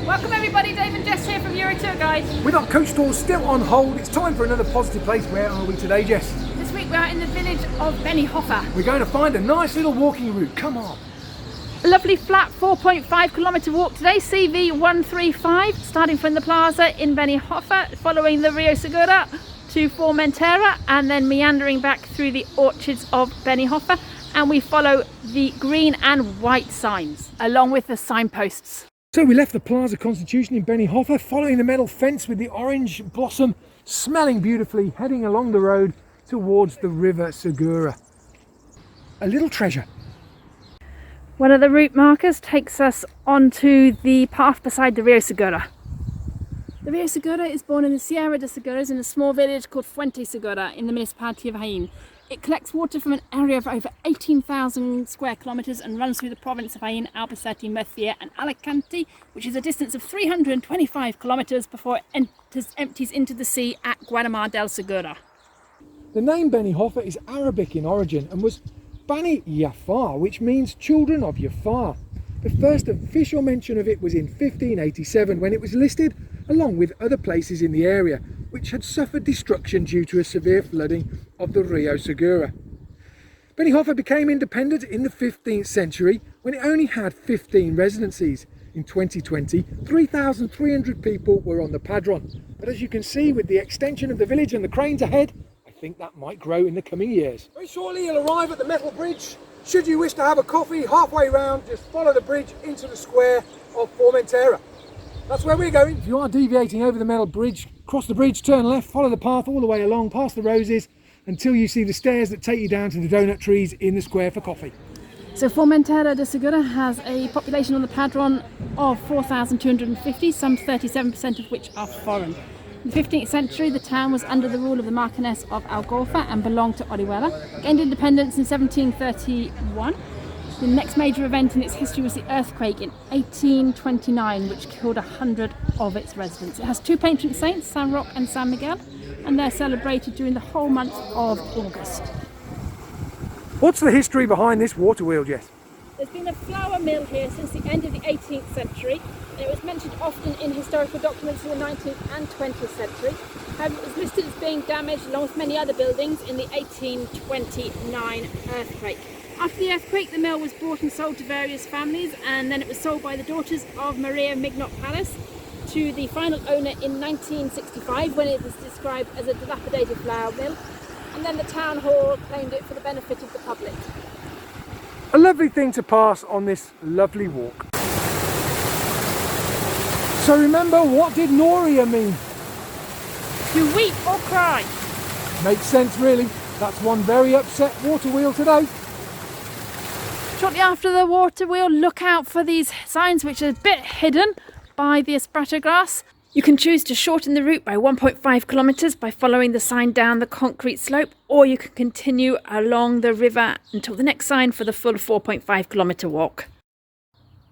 Welcome everybody, Dave and Jess here from EuroTourGuide. With our coach tours still on hold, it's time for another positive place. Where are we today, Jess? This week we are in the village of Benijofar. We're going to find a nice little walking route. Come on. A lovely flat 4.5 kilometre walk today, CV-135, starting from the Plaza in Benijofar, following the Rio Segura to Formentera, and then meandering back through the Orchards of Benijofar. And we follow the green and white signs, along with the signposts. So we left the Plaza Constitution in Benijofar, following the metal fence with the orange blossom, smelling beautifully, heading along the road towards the Rio Segura. A little treasure. One of the route markers takes us onto the path beside the Rio Segura. The Rio Segura is born in the Sierra de Seguras in a small village called Fuente Segura in the municipality of Jaén. It collects water from an area of over 18,000 square kilometres and runs through the province of Jaén, Albacete, Murcia and Alicante, which is a distance of 325 kilometres before it empties into the sea at Guadamar del Segura. The name Benijofar is Arabic in origin and was Bani Jafar, which means children of Jafar. The first official mention of it was in 1587 when it was listed along with other places in the area which had suffered destruction due to a severe flooding of the Rio Segura. Benijofar became independent in the 15th century when it only had 15 residencies. In 2020, 3,300 people were on the Padron. But as you can see, with the extension of the village and the cranes ahead, I think that might grow in the coming years. Very shortly you'll arrive at the metal bridge. Should you wish to have a coffee halfway round, just follow the bridge into the square of Formentera. That's where we're going. If you are deviating over the metal bridge, cross the bridge, turn left, follow the path all the way along, past the roses, until you see the stairs that take you down to the donut trees in the square for coffee. So Formentera de Segura has a population on the Padron of 4,250, some 37% of which are foreign. In the 15th century, the town was under the rule of the Marquess of Algorfa and belonged to Orihuela. Gained independence in 1731. The next major event in its history was the earthquake in 1829, which killed 100 of its residents. It has two patron saints, San Roque and San Miguel, and they're celebrated during the whole month of August. What's the history behind this water wheel, Jess? There's been a flour mill here since the end of the 18th century, and it was mentioned often in historical documents in the 19th and 20th century. However, it was listed as being damaged along with many other buildings in the 1829 earthquake. After the earthquake, the mill was bought and sold to various families, and then it was sold by the daughters of Maria Mignot Palace to the final owner in 1965, when it was described as a dilapidated flour mill, and then the town hall claimed it for the benefit of the public. A lovely thing to pass on this lovely walk. So remember, what did Noria mean? To weep or cry. Makes sense, really. That's one very upset water wheel today. Shortly after the water wheel, look out for these signs which are a bit hidden by the esparto grass. You can choose to shorten the route by 1.5 kilometres by following the sign down the concrete slope, or you can continue along the river until the next sign for the full 4.5 kilometre walk.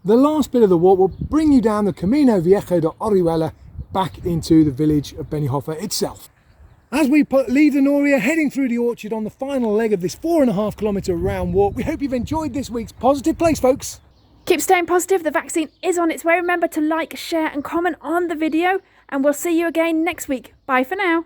The last bit of the walk will bring you down the Camino Viejo de Orihuela back into the village of Benijofar itself. As we leave the Noria, heading through the orchard on the final leg of this 4.5 kilometre round walk, we hope you've enjoyed this week's Positive Place, folks. Keep staying positive, the vaccine is on its way. Remember to like, share and comment on the video, and we'll see you again next week. Bye for now.